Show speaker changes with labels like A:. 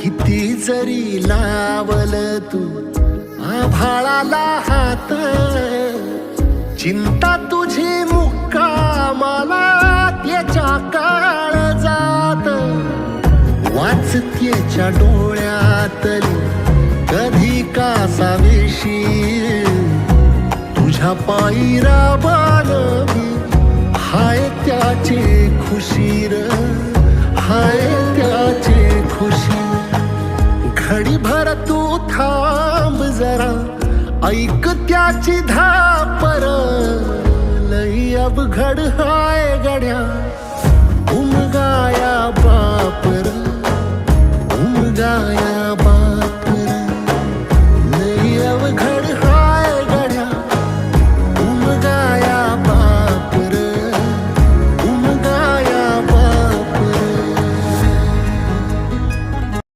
A: किती जरी लावल तू आभाळाला हात, चिंता तुझी मुक्कामाला त्याच्या काळजात. वाचतेच्या डोळ्यातली कधी कासावेशी, तुझ्या पायी राबान मी हाय त्याची खुशी र, हाय त्याची खुशी. घडीभर तू थांब जरा, ऐक त्याची धापर, लई अवघड हाय गड्या उमगाया बापर, उमगाया